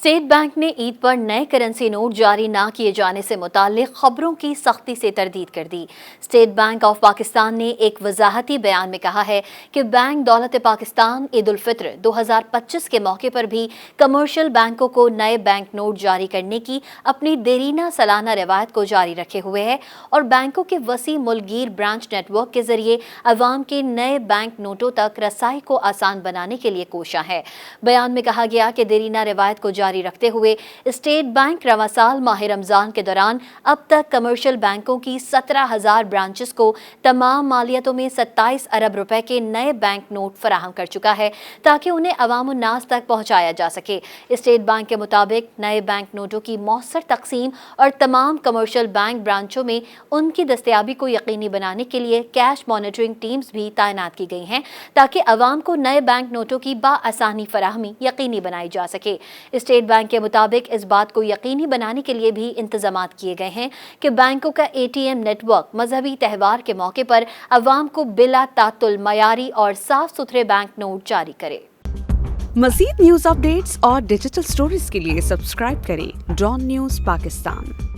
State bank ने ईद पर नए करेंसी नोट जारी न किए जाने से मुताल्लिक खबरों की सख्ती से तरदीद कर दी। स्टेट बैंक ऑफ पाकिस्तान ने एक वजाहती बयान में कहा है कि बैंक दौलत पाकिस्तान ईद उल फित्र 2025 के मौके पर भी कमर्शियल बैंकों को नए बैंक नोट जारी करने की अपनी देरीना सालाना रिवायत को जारी रखे हुए है और बैंकों के वसी मुल्कगीर ब्रांच नेटवर्क के जरिए अवाम के नए बैंक नोटों तक रसाई को आसान बनाने के लिए कोशा है। बयान में कहा गया कि देरीना रिवायत को जारी रखते हुए स्टेट बैंक रवा साल माह रमजान के दौरान अब तक कमर्शियल बैंकों की 17,000 ब्रांचेस को तमाम मालियतों में 27 अरब रुपए के नए बैंक नोट फराहम कर चुका है ताकि उन्हें अवाम उन्नास तक पहुंचाया जा सके। स्टेट बैंक के मुताबिक नए बैंक नोटों की मौसर तकसीम और तमाम कमर्शियल बैंक ब्रांचों में उनकी दस्तयाबी को यकीनी बनाने के लिए कैश मॉनिटरिंग टीम्स भी तैनात की गई हैं ताकि अवाम को नए बैंक नोटों की बाआसानी फराहमी यकीनी बनाई जा सके। स्टेट बैंक के मुताबिक इस बात को यकीनी बनाने के लिए भी इंतजामात किए गए हैं कि बैंकों का एटीएम नेटवर्क मजहबी त्यौहार के मौके पर अवाम को बिला तातुल मयारी और साफ सुथरे बैंक नोट जारी करे। मज़ीद न्यूज़ अपडेट्स और डिजिटल स्टोरीज के लिए सब्सक्राइब करें डॉन न्यूज़ पाकिस्तान।